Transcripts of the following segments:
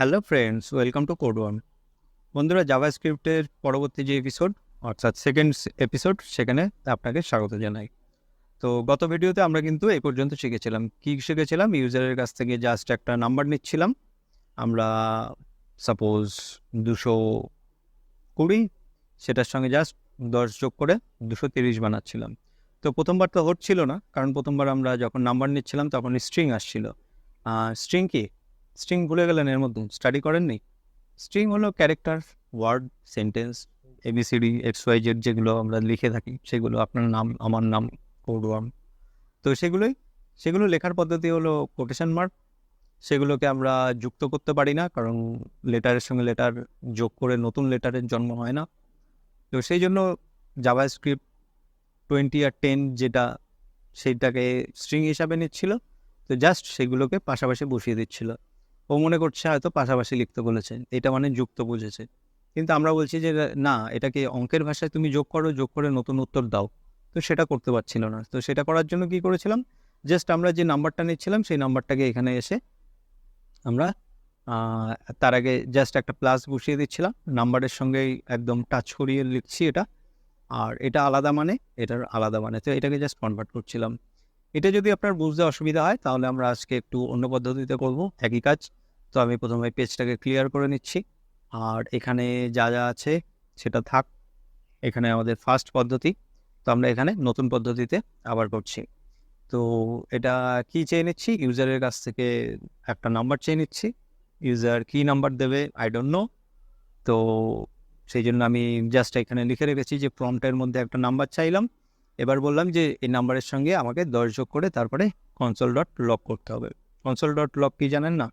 Hello friends, welcome to code one. বন্ধুরা, জাভাস্ক্রিপ্টের পরবর্তী যে এপিসোড অর্থাৎ সেকেন্ড এপিসোড, সেখানে আপনাকে স্বাগত জানাই। তো গত ভিডিওতে আমরা কিন্তু এই পর্যন্ত শিখেছিলাম। কি শিখেছিলাম? ইউজারের কাছ থেকে জাস্ট একটা নাম্বার নিচ্ছিলাম আমরা, সাপোজ 220, সেটার সঙ্গে জাস্ট 10 যোগ করে 230 বানাচ্ছিলাম। তো প্রথমবার তো হচ্ছিল না, কারণ প্রথমবার আমরা যখন নাম্বার নিচ্ছিলাম তখন স্ট্রিং আসছিল। স্ট্রিং কি? স্ট্রিং ভুলে গেলেন? এর মধ্যে স্টাডি করেননি? স্ট্রিং হলো character, word, sentence, A B C D, XYZ যেগুলো আমরা লিখে থাকি, সেগুলো আপনার নাম, আমার নাম, কোড ওয়ার্ম। তো সেগুলো লেখার পদ্ধতি হলো কোটেশন মার্ক। সেগুলোকে আমরা যুক্ত করতে পারি না, কারণ লেটারের সঙ্গে লেটার যোগ করে নতুন লেটারের জন্ম হয় না। তো সেই জন্য জাভাস্ক্রিপ্ট 20 আর 10 যেটা, সেইটাকে স্ট্রিং হিসাবে নিচ্ছিল। তো জাস্ট সেগুলোকে পাশাপাশি বসিয়ে দিচ্ছিল। ও মনে করছে হয়তো পাশাপাশি লিখতে বলেছে, এটা মানে যুক্ত বুঝেছে। কিন্তু আমরা বলছি যে না, এটাকে অঙ্কের ভাষায় তুমি যোগ করো, যোগ করে নতুন উত্তর দাও। তো সেটা করতে পারছিল না। তো সেটা করার জন্য কি করেছিলাম, জাস্ট আমরা যে নাম্বারটা নিচ্ছিলাম সেই নাম্বারটাকে এখানে এসে আমরা তার আগে জাস্ট একটা প্লাস বসিয়ে দিচ্ছিলাম, নাম্বারের সঙ্গেই একদম টাচ করিয়ে লিখছি এটা। আর এটা আলাদা মানে, এটার আলাদা মানে, তো এটাকে জাস্ট কনভার্ট করছিলাম। এটা যদি আপনার বুঝতে অসুবিধা হয় তাহলে আমরা আজকে একটু অন্য পদ্ধতিতে করব একই কাজ। তো আমি প্রথমে পেজটাকে ক্লিয়ার করে নিচ্ছি, আর এখানে যা যা আছে সেটা থাক। এখানে আমাদের ফার্স্ট পদ্ধতি, তো আমরা এখানে নতুন পদ্ধতিতে আবার করছি। তো এটা কি চেয়ে নিচ্ছি? ইউজারের কাছ থেকে একটা নাম্বার চেয়ে নিচ্ছি। ইউজার কি নাম্বার দেবে আই ডোন্ট নো। তো সেই জন্য আমি জাস্ট এখানে লিখে রেখেছি যে প্রম্পটের মধ্যে একটা নাম্বার চাইলাম। এবার বললাম যে এই নাম্বারের সঙ্গে আমাকে 10 যোগ করে তারপরে console.log করতে হবে। console.log কি জানেন না?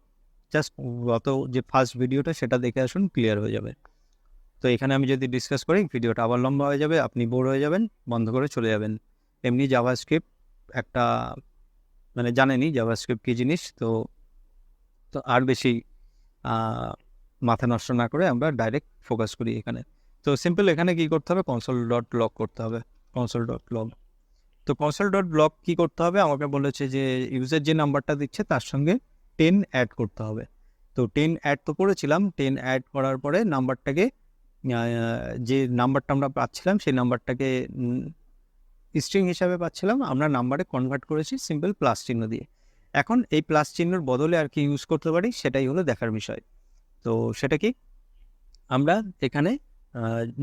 জাস্ট গত যে ফার্স্ট ভিডিওটা সেটা দেখে আসুন, ক্লিয়ার হয়ে যাবে। তো এখানে আমি যদি ডিসকাস করি ভিডিওটা আবার লম্বা হয়ে যাবে, আপনি বোর হয়ে যাবেন, বন্ধ করে চলে যাবেন। এমনি জাভাস্ক্রিপ্ট একটা, মানে জানেনই জাভাস্ক্রিপ্ট কী জিনিস। তো তো আর বেশি মাথা নষ্ট না করে আমরা ডাইরেক্ট ফোকাস করি এখানে। তো সিম্পল এখানে কি করতে হবে, console.log করতে হবে। console.log, তো console.log কি করতে হবে? আমাকে বলেছে যে ইউজার যে নাম্বারটা দিচ্ছে তার সঙ্গে 10 অ্যাড করতে হবে। তো 10 অ্যাড তো করেছিলাম, 10 অ্যাড করার পরে নাম্বারটাকে, যে নাম্বারটা আমরা পাচ্ছিলাম সেই নাম্বারটাকে স্ট্রিং হিসাবে পাচ্ছিলাম, আমরা নাম্বারে কনভার্ট করেছি সিম্পল প্লাস চিহ্ন দিয়ে। এখন এই প্লাস চিহ্নর বদলে আর কি ইউজ করতে পারি সেটাই হলো দেখার বিষয়। তো সেটা কি, আমরা এখানে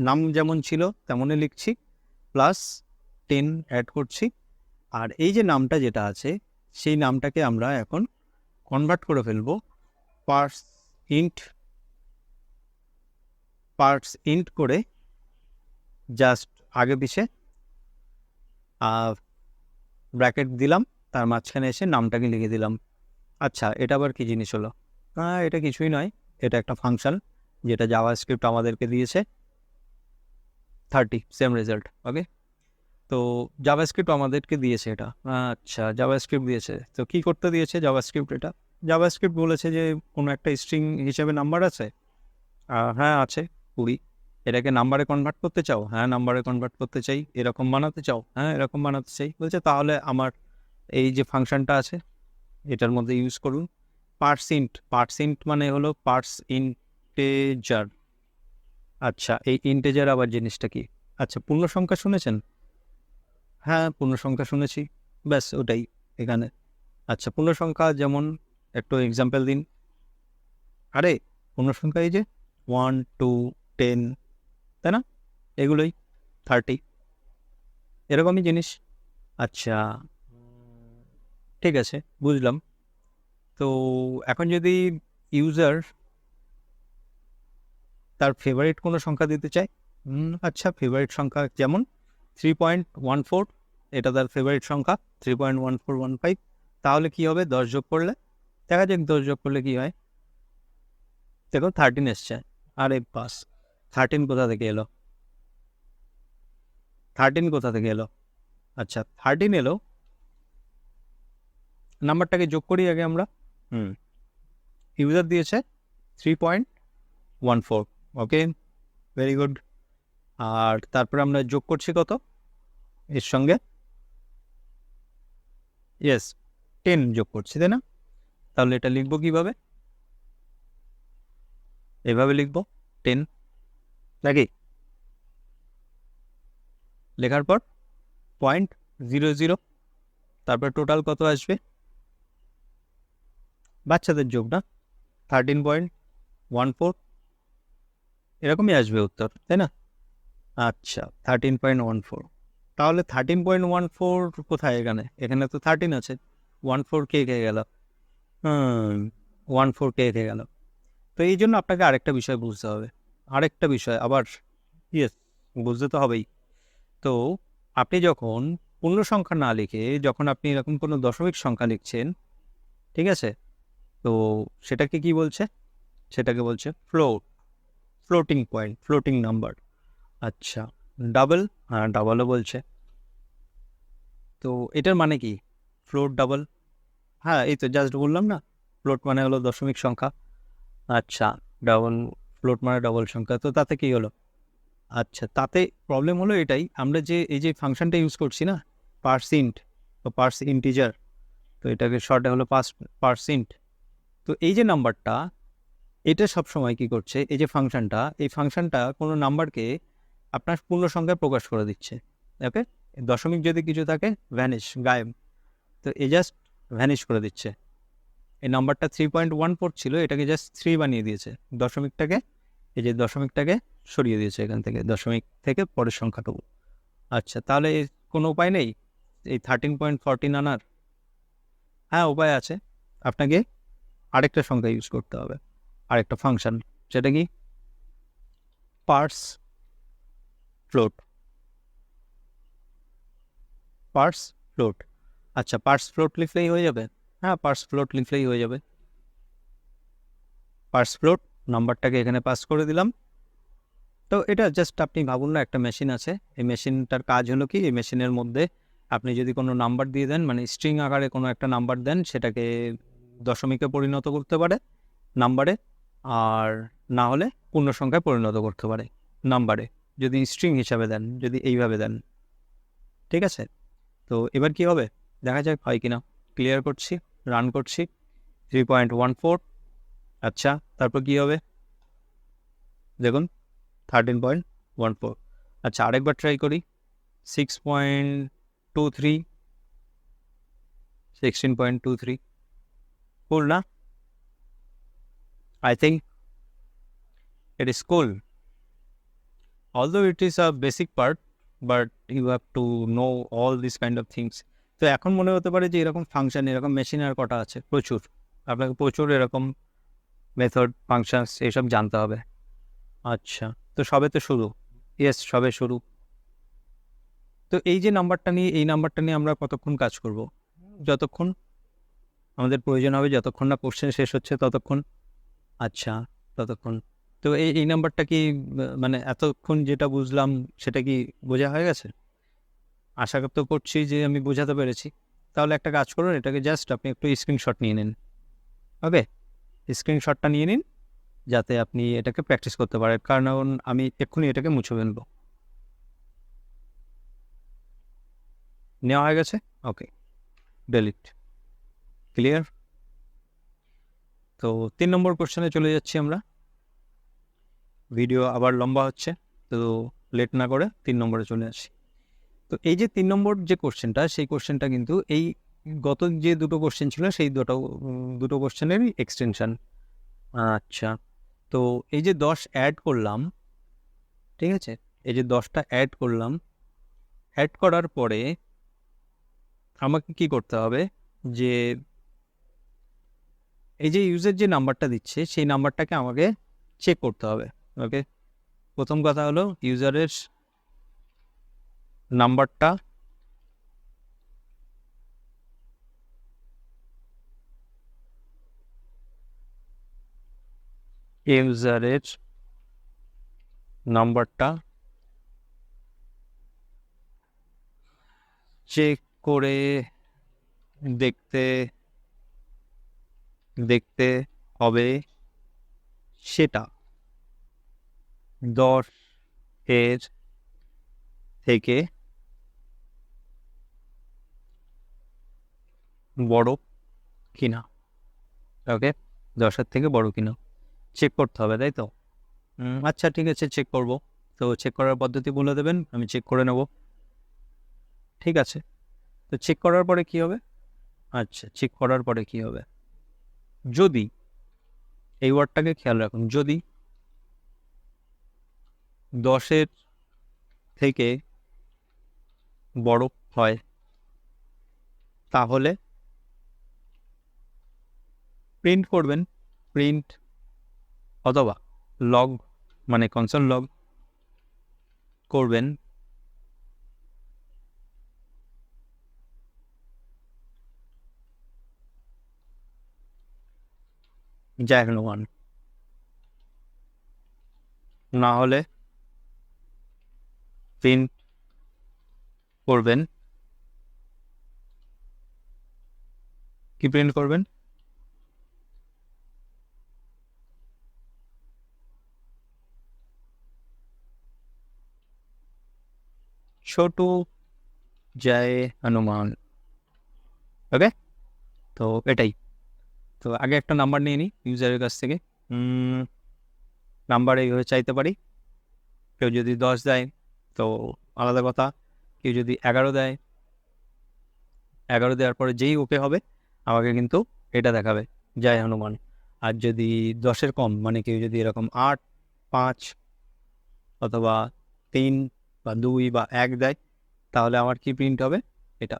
নাম যেমন ছিল তেমনই লিখছি, প্লাস 10 অ্যাড করছি। আর এই যে নামটা যেটা আছে সেই নামটাকে আমরা এখন কনভার্ট করে ফেলবো পার্টস ইন্ট, করে জাস্ট আগে পিছে ব্র্যাকেট দিলাম, তার মাঝখানে এসে নামটাকে লিখে দিলাম। আচ্ছা, এটা আবার কি জিনিস হলো? এটা কিছুই নয়, এটা একটা ফাংশন যেটা জাভাস্ক্রিপ্ট আমাদেরকে দিয়েছে। 30 সেম রেজাল্ট। ওকে, তো জাভাস্ক্রিপ্ট আমাদেরকে দিয়েছে এটা। আচ্ছা, জাভাস্ক্রিপ্ট দিয়েছে, তো কি করতে দিয়েছে জাভাস্ক্রিপ্ট? এটা জাভাস্ক্রিপ্ট বলেছে যে কোনো একটা স্ট্রিং হিসেবে নাম্বার আছে। হ্যাঁ আছে, 20। এটাকে নাম্বারে কনভার্ট করতে চাও? হ্যাঁ নাম্বারে কনভার্ট করতে চাই। এরকম বানাতে চাও? হ্যাঁ এরকম বানাতে চাই। বলছে তাহলে আমার এই যে ফাংশনটা আছে এটার মধ্যে ইউজ করুন। পার্সিন্ট মানে হলো পার্টস ইন্টেজার। আচ্ছা, এই ইন্টেজার আবার জিনিসটা কি? আচ্ছা, পূর্ণ সংখ্যা শুনেছেন? হ্যাঁ পূর্ণ সংখ্যা শুনেছি, ব্যাস ওটাই এখানে। আচ্ছা, পূর্ণ সংখ্যা যেমন, একটু এক্সাম্পল দিন। আরে পূর্ণ সংখ্যা এই যে 1, 2, 10, তাই না? এগুলোই 30, এরকমই জিনিস। আচ্ছা ঠিক আছে, বুঝলাম। তো এখন যদি ইউজার তার ফেভারিট কোনো সংখ্যা দিতে চায়, আচ্ছা ফেভারিট সংখ্যা যেমন 3.14, এটা তার ফেভারিট সংখ্যা 3.1415, তাহলে কি হবে 10 যোগ করলে? দেখা যাক 10 যোগ করলে কি হয়। দেখো 13 এসছে। আরে বাস, 13 কোথা থেকে এলো? 13 কোথা থেকে এলো? আচ্ছা 13 এলো, নাম্বারটাকে যোগ করি আগে আমরা। ইউজার দিয়েছে 3.14। ওকে, ভেরি গুড। আর তারপরে আমরা যোগ করছি কত এর সঙ্গে? ইয়েস, 10 যোগ করছি, তাই না? তাহলে এটা লিখবো কিভাবে? এভাবে লিখবো 10 নাকি, লেখার পর 0.00, তারপর টোটাল কত আসবে, বাচ্চাদের যোগ না, 13.14, এরকমই আসবে উত্তর, তাই না? আচ্ছা 13.14, তাহলে 13.14 কোথায়, এখানে এখানে তো 13 আছে, 14 কে কে গেল, 14 কে কে গেল। তো এই জন্য আপনাকে আরেকটা বিষয় বুঝতে হবে, আরেকটা বিষয় আবার, ইয়েস, বুঝতে তো হবেই। তো আপনি যখন পূর্ণ সংখ্যা না লিখে যখন আপনি এরকম কোনো দশমিক সংখ্যা লিখছেন, ঠিক আছে, তো সেটাকে কি বলছে, সেটাকে বলছে float, floating point, floating number. আচ্ছা, ডাবল, হ্যাঁ ডাবলও বলছে। তো এটার মানে কি, ফ্লোট ডাবল, হ্যাঁ এই তো জাস্ট বললাম না, ফ্লোট মানে হলো দশমিক সংখ্যা। আচ্ছা, ডাবল, ফ্লোট মানে ডাবল সংখ্যা, তো তাতে কি হলো, আচ্ছা তাতে প্রবলেম হলো এটাই, আমরা যে এই যে ফাংশনটা ইউজ করছি না, পার্সিন্ট বা পার্স ইন্টিজার, তো এটাকে শর্টে হলো পার্সিন্ট। তো এই যে নাম্বারটা, এটা সবসময় কি করছে, এই যে ফাংশনটা, এই ফাংশনটা কোনো নাম্বারকে আপনার পূর্ণ সংখ্যায় প্রকাশ করে দিচ্ছে। ওকে, দশমিক যদি কিছু থাকে ভ্যানিশ, গায়েব, তো এ জাস্ট ভ্যানিশ করে দিচ্ছে। এই নাম্বারটা 3.14 ছিল, এটাকে জাস্ট 3 বানিয়ে দিয়েছে, দশমিকটাকে, এই যে দশমিকটাকে সরিয়ে দিয়েছে এখান থেকে, দশমিক থেকে পরের সংখ্যাটুকু। আচ্ছা, তাহলে কোনো উপায় নেই এই 13.14 আনার? হ্যাঁ উপায় আছে, আপনাকে আরেকটা সংখ্যা ইউজ করতে হবে, আরেকটা ফাংশন, সেটা কি, পার্স ফ্লোট, পার্স ফ্লোট। আচ্ছা, পার্স ফ্লোট লিখলেই হয়ে যাবে, হ্যাঁ পার্স ফ্লোট লিখলেই হয়ে যাবে। পার্স ফ্লোট নাম্বারটাকে এখানে পাস করে দিলাম। তো এটা জাস্ট আপনি ভাবুন না, একটা মেশিন আছে, এই মেশিনটার কাজ হলো কি, এই মেশিনের মধ্যে আপনি যদি কোনো নাম্বার দিয়ে দেন, মানে স্ট্রিং আকারে কোনো একটা নাম্বার দেন, সেটাকে দশমিকে পরিণত করতে পারে নাম্বারে, আর না হলে পূর্ণ সংখ্যায় পরিণত করতে পারে নাম্বারে, যদি স্ট্রিং হিসাবে দেন, যদি এইভাবে দেন, ঠিক আছে। তো এবার কি হবে দেখা যাক হয় কিনা, ক্লিয়ার করছি, রান করছি, 3.14, আচ্ছা তারপর কি হবে দেখুন, 13.14, আচ্ছা আরেকবার ট্রাই করি, 6.23, 16.23, cool না, I think it is cool, although it is a basic part, but you have to know all these kind of things. তো এখন মনে হতে পারে যে এরকম ফাংশন, এরকম মেশিন আর কটা আছে, প্রচুর, আপনাকে প্রচুর এরকম মেথড, ফাংশনস এইসব জানতে হবে। আচ্ছা, তো সবে তো শুরু, ইয়েস সবে শুরু। তো এই যে নাম্বারটা নিয়ে, এই নাম্বারটা নিয়ে আমরা কতক্ষণ কাজ করব, যতক্ষণ আমাদের প্রয়োজন হবে, যতক্ষণ না কোশ্চেন শেষ হচ্ছে ততক্ষণ। আচ্ছা, ততক্ষণ। তো এই নাম্বারটা কি মানে এতক্ষণ যেটা বুঝলাম সেটা কি বোঝা হয়ে গেছে? আশা তো করছি যে আমি বোঝাতে পেরেছি। তাহলে একটা কাজ করুন, এটাকে জাস্ট আপনি একটু স্ক্রিনশট নিয়ে নিন। ওকে, স্ক্রিনশটটা নিয়ে নিন যাতে আপনি এটাকে প্র্যাকটিস করতে পারেন, কারণ আমি এক্ষুনি এটাকে মুছে ফেলবো। নেওয়া হয়ে গেছে, ওকে, ডিলিট, ক্লিয়ার। তো 3 নম্বর কোশ্চেনে চলে যাচ্ছি আমরা, ভিডিও আবার লম্বা হচ্ছে, তো লেট না করে 3 নম্বরে চলে আসি। তো এই যে 3 নম্বর যে কোশ্চেনটা, সেই কোশ্চেনটা কিন্তু এই গত যে দুটো কোশ্চেন ছিল সেই দুটো কোশ্চেনেরই এক্সটেনশন। আচ্ছা, তো এই যে 10 অ্যাড করলাম, ঠিক আছে, এই যে 10টা অ্যাড করলাম, অ্যাড করার পরে আমাকে কি করতে হবে, যে এই যে ইউজার যে নাম্বারটা দিচ্ছে সেই নাম্বারটাকে আমাকে চেক করতে হবে। ওকে, প্রথম কথা হলো ইউজারের নাম্বারটা ইউজারের নাম্বারটা চেক করে দেখতে দেখতে হবে, সেটা 10 এর থেকে বড় কিনা। ওকে, 10-এর থেকে বড় কিনা। চেক করতে হবে, তাই তো? আচ্ছা ঠিক আছে, চেক করব। তো চেক করার পদ্ধতি বলে দেবেন, আমি চেক করে নেব। ঠিক আছে, তো চেক করার পরে কি হবে? আচ্ছা, চেক করার পরে কি হবে, যদি এই ওয়ার্ডটাকে খেয়াল রাখুন, যদি 10-এর থেকে বড় হয় তাহলে প্রিন্ট করবেন, প্রিন্ট অথবা লগ মানে কনসোল লগ করবেন যা এখনো 1, না হলে প্রিন্ট করবেন, কি প্রিন্ট করবেন? ছোট জয় হনুমান। ওকে, তো এটাই। তো আগে একটা নাম্বার নিয়ে নিই ইউজারের কাছ থেকে। নাম্বার এইভাবে চাইতে পারি, কেউ যদি 10 দেয় তো আলাদা কথা, কেউ যদি 11 দেয়, 11 দেওয়ার পরে যেই ওকে হবে আমাকে কিন্তু এটা দেখাবে জয় হনুমান। আর যদি 10-এর কম মানে কেউ যদি এরকম 8, 5 অথবা 3 বা 2 বা 1 দেয় তাহলে আমার কি প্রিন্ট হবে? এটা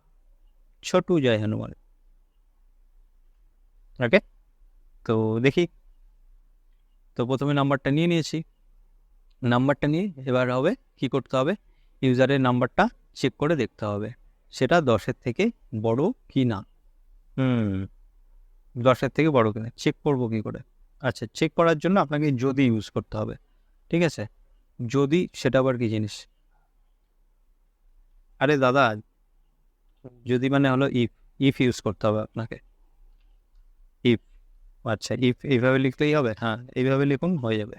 ছোটু জয় হনুমান। ওকে, তো দেখি। তো প্রথমে নাম্বারটা নিয়ে নিয়েছি, নাম্বারটা নিয়ে এবার হবে কি করতে হবে, ইউজারের নাম্বারটা চেক করে দেখতে হবে সেটা 10-এর থেকে বড় কি না। 10-এর থেকে বড় কিনা চেক করবো কি করে? আচ্ছা, চেক করার জন্য আপনাকে যদি ইউজ করতে হবে। ঠিক আছে, যদি সেটা আবার কি জিনিস? আরে দাদা, যদি মানে হলো ইফ, ইফ ইউজ করতে হবে আপনাকে, ইফ। আচ্ছা, ইফ এইভাবে লিখলেই হবে? হ্যাঁ, এইভাবে লিখুন, হয়ে যাবে,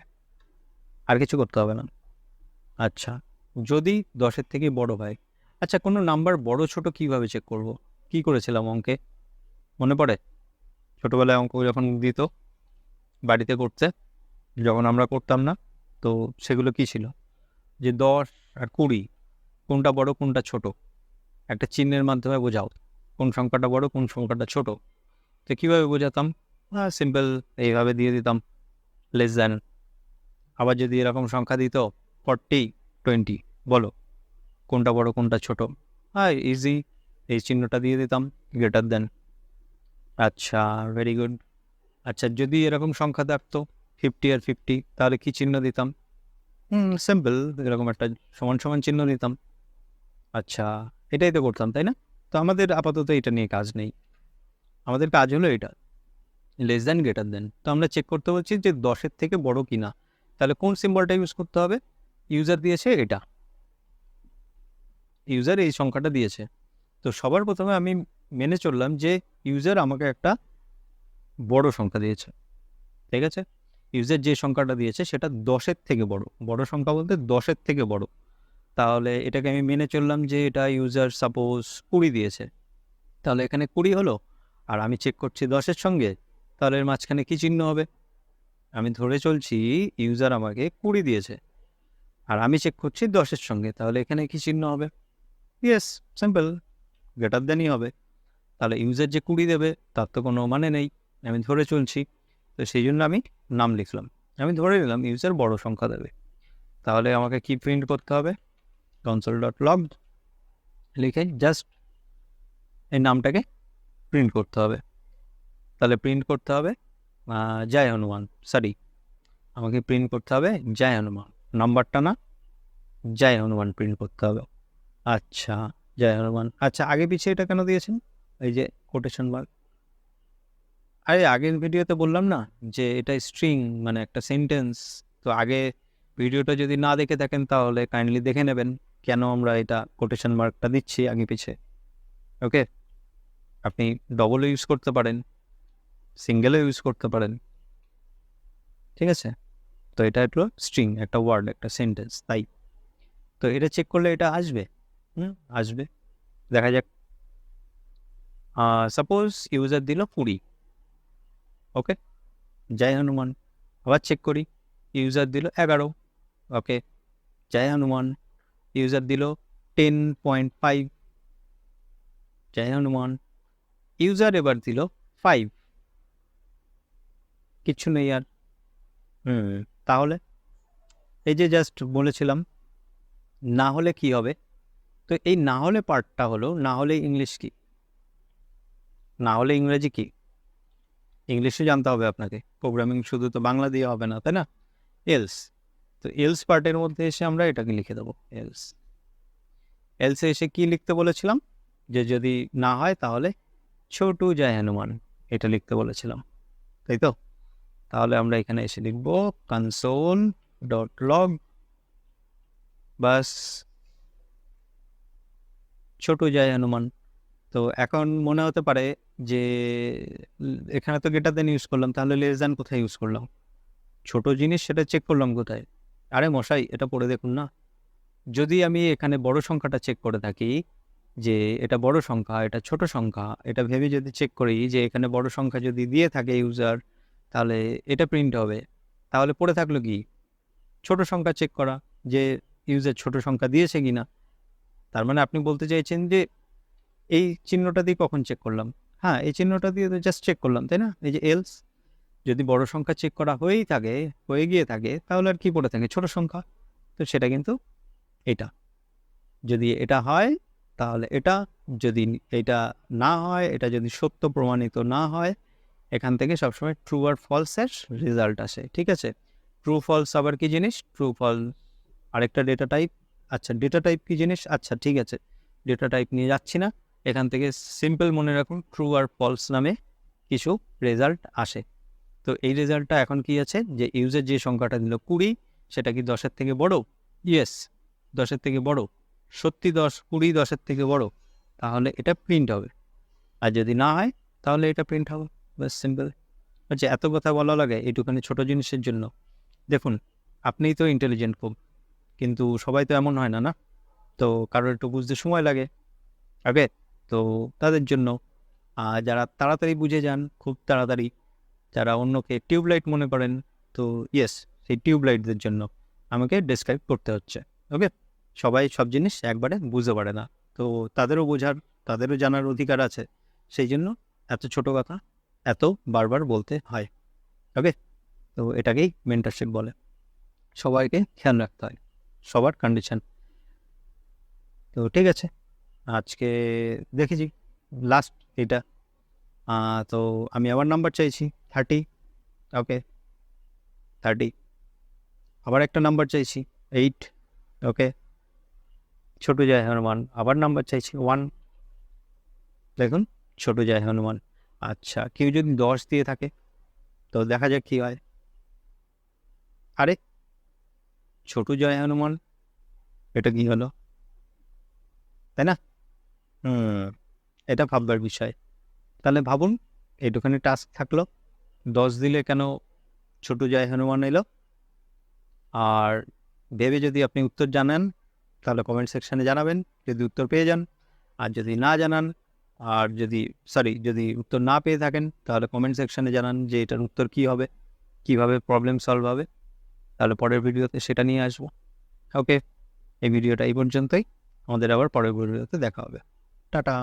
আর কিছু করতে হবে না। আচ্ছা, যদি 10-এর থেকে বড় হয়, আচ্ছা কোনো নাম্বার বড় ছোট কিভাবে চেক করব? কি করেছিলাম অঙ্কে, মনে পড়ে? ছোটবেলায় অঙ্ক যখন দিত বাড়িতে করতে, যখন আমরা করতাম না, তো সেগুলো কি ছিল যে 10 আর 20 কোনটা বড় কোনটা ছোট একটা চিহ্নের মাধ্যমে বোঝাও কোন সংখ্যাটা বড় কোন সংখ্যাটা ছোট। তো কীভাবে বোঝাতাম? সিম্পল, এইভাবে দিয়ে দিতাম লেস দ্যান। আবার যদি এরকম সংখ্যা দিত 40, 20, বলো কোনটা বড় কোনটা ছোট? ইজি, এই চিহ্নটা দিয়ে দিতাম গ্রেটার দেন। আচ্ছা, ভেরি গুড। আচ্ছা, যদি এরকম সংখ্যা থাকতো 50 আর 50 তাহলে কি চিহ্ন দিতাম? সিম্পল, এরকম একটা সমান সমান চিহ্ন দিতাম। আচ্ছা, এটাই তো করতাম, তাই না? তো আমাদের আপাতত এটা নিয়ে কাজ নেই, আমাদের কাজ হলো এটা লেস দ্যান গ্রেটার দেন। তো আমরা চেক করতে বলছি যে 10-এর থেকে বড় কিনা, তাহলে কোন সিম্বলটা ইউজ করতে হবে? ইউজার দিয়েছে এটা, ইউজার এই সংখ্যাটা দিয়েছে, তো সবার প্রথমে আমি মেনে চললাম যে ইউজার আমাকে একটা বড় সংখ্যা দিয়েছে। ঠিক আছে, ইউজার যে সংখ্যাটা দিয়েছে সেটা 10-এর থেকে বড়, বড় সংখ্যা বলতে 10-এর থেকে বড়। তাহলে এটাকে আমি মেনে চললাম যে এটা ইউজার সাপোজ 20 দিয়েছে, তাহলে এখানে 20 হলো। আর আমি চেক করছি 10-এর সঙ্গে, তাহলে এর মাঝখানে কী চিহ্ন হবে? আমি ধরে চলছি ইউজার আমাকে 20 দিয়েছে আর আমি চেক করছি 10-এর সঙ্গে, তাহলে এখানে কী চিহ্ন হবে? ইয়েস, সিম্পল, গ্রেটার দেনই হবে। তাহলে ইউজার যে 20 দেবে তার তো কোনো মানে নেই, আমি ধরে চলছি, তো সেই জন্য আমি নাম লিখলাম, আমি ধরে নিলাম ইউজার বড় সংখ্যা দেবে। তাহলে আমাকে কি প্রিন্ট করতে হবে? console.log লিখে জাস্ট এই নামটাকে প্রিন্ট করতে হবে। তাহলে প্রিন্ট করতে হবে জয় হনুমান, সরি, আমাকে প্রিন্ট করতে হবে জয় হনুমান, নাম্বারটা না, জয় হনুমান প্রিন্ট করতে হবে। আচ্ছা, জয় হনুমান। আচ্ছা, আগে পিছিয়ে এটা কেন দিয়েছেন এই যে কোটেশন মার্ক? আরে আগের ভিডিওতে বললাম না যে এটা স্ট্রিং মানে একটা সেন্টেন্স। তো আগে ভিডিওটা যদি না দেখে থাকেন তাহলে কাইন্ডলি দেখে নেবেন কেন আমরা এটা কোটেশন মার্কটা দিচ্ছি আগে পিছে। ওকে, আপনি ডবলও ইউজ করতে পারেন, সিঙ্গেলও ইউজ করতে পারেন। ঠিক আছে, তো এটা একটু স্ট্রিং, একটা ওয়ার্ড, একটা সেন্টেন্স, তাই তো এটা চেক করলে এটা আসবে। আসবে, দেখা যাক। সাপোজ ইউজার দিল 20, ওকে, জয় হনুমান, আবার চেক করি, ইউজার দিল 11, ওকে, জয় হনুমান। ইউজার দিল 10.5, জয় হনুমান। ইউজার এবার দিল 5, কিচ্ছু নেই আর। তাহলে এই যে জাস্ট বলেছিলাম না হলে কি হবে, তো এই না হলে পার্টটা হলো না হলে ইংলিশ কি, না হলে ইংরেজি কি, ইংলিশও জানতে হবে আপনাকে, প্রোগ্রামিং শুধু তো বাংলা দিয়ে হবে না, তাই না? এলস, তো এলস পার্টের মধ্যে এসে আমরা এটাকে লিখে দেবো এলস। এলসে এসে কি লিখতে বলেছিলাম, যে যদি না হয় তাহলে ছোটু জয় হনুমান, এটা লিখতে বলেছিলাম, তাই তো? তাহলে আমরা এখানে এসে লিখবো console.log, বাস, ছোটু জয় হনুমান। তো এখন মনে হতে পারে যে এখানে তো গ্রেটার দেন ইউজ করলাম, তাহলে লেস দেন কোথায় ইউজ করলাম, ছোট জিনিস সেটা চেক করলাম কোথায়? আরে মশাই, এটা পড়ে দেখুন না, যদি আমি এখানে বড় সংখ্যাটা চেক করে থাকি, যে এটা বড় সংখ্যা এটা ছোট সংখ্যা, এটা ভেবে যদি চেক করি যে এখানে বড় সংখ্যা যদি দিয়ে থাকে ইউজার, তাহলে এটা প্রিন্ট হবে। তাহলে পড়ে থাকলো কি, ছোট সংখ্যা চেক করা, যে ইউজার ছোট সংখ্যা দিয়েছে কিনা। তার মানে আপনি বলতে চাইছেন যে এই চিহ্নটা দিয়ে কখন চেক করলাম? হ্যাঁ, এই চিহ্নটা দিয়ে তো জাস্ট চেক করলাম, তাই না? এই যে এলস, যদি বড় সংখ্যা চেক করা হয়ে গিয়ে থাকে, তাহলে আর কি পড়ে থাকে, ছোট সংখ্যা। তো সেটা কিন্তু এটা, যদি এটা হয় তাহলে এটা, যদি এটা না হয়, এটা যদি সত্য প্রমাণিত না হয়, এখান থেকে সবসময় ট্রু আর ফলসের রেজাল্ট আসে, ঠিক আছে? ট্রু ফলস আবার কি জিনিস? ট্রু ফলস আরেকটা ডেটা টাইপ। আচ্ছা, ডেটা টাইপ কি জিনিস? আচ্ছা ঠিক আছে, ডেটা টাইপ নিয়ে যাচ্ছি না, এখান থেকে সিম্পল মনে রাখুন, ট্রু আর ফলস নামে কিছু রেজাল্ট আসে। তো এই রেজাল্টটা এখন কি আছে, যে ইউজার যে সংখ্যাটা দিল 20, সেটা কি 10-এর থেকে বড়? ইয়েস, 10-এর থেকে বড়। সত্যি 10, 20 10-এর থেকে বড়, তাহলে এটা প্রিন্ট হবে। আর যদি না হয় তাহলে এটা প্রিন্ট হবে, বাস সিম্পল। আচ্ছা, এত কথা বলা লাগে এইটুখানি ছোট জিনিসের জন্য? দেখুন, আপনিই তো ইন্টেলিজেন্ট খুব, কিন্তু সবাই তো এমন হয় না, না? তো কারোর একটু বুঝতে সময় লাগে, ওকে? তো তাদের জন্য, যারা তাড়াতাড়ি বুঝে যান খুব তাড়াতাড়ি, যারা অন্যকে টিউবলাইট মনে করেন, তো ইয়েস, সেই টিউবলাইটদের জন্য আমাকে ডেসক্রাইব করতে হচ্ছে, ওকে? সবাই সব জিনিস একবারে বুঝতে পারে না, তো তাদেরও জানার অধিকার আছে, সেই জন্য এত ছোট কথা এত বারবার বলতে হয়, ওকে? তো এটাকেই মেন্টরশিপ বলে, সবাইকে খেয়াল রাখতে হয়, সবার কন্ডিশন। তো ঠিক আছে, আজকে দেখেছি লাস্ট এটা, তো আমি আবার নাম্বার চাইছি 30, ওকে, 30। আবার একটা নাম্বার চাইছি 8, ওকে, ছোট জয় হনুমান। আবার নাম্বার চাইছি 1, দেখুন, ছোট জয় হনুমান। আচ্ছা, কেউ যদি 10 দিয়ে থাকে, তো দেখা যাক কি হয়। আরে, ছোট জয় হনুমান, এটা কি হলো, তাই না? এটা ভাববার বিষয়। তাহলে ভাবুন, এইটুখানি টাস্ক থাকলো, 10 দিলে কেন ছোট জয় হনুমান এলো? আর ভেবে যদি আপনি উত্তর জানান, তাহলে কমেন্ট সেকশানে জানাবেন যদি উত্তর পেয়ে যান। আর যদি না জানান, আর যদি উত্তর না পেয়ে থাকেন, তাহলে কমেন্ট সেকশানে জানান যে এটার উত্তর কী হবে, কীভাবে প্রবলেম সলভ হবে। তাহলে পরের ভিডিওতে সেটা নিয়ে আসবো, ওকে? এই ভিডিওটা এই পর্যন্তই, আমাদের আবার পরের ভিডিওতে দেখা হবে। টাটা।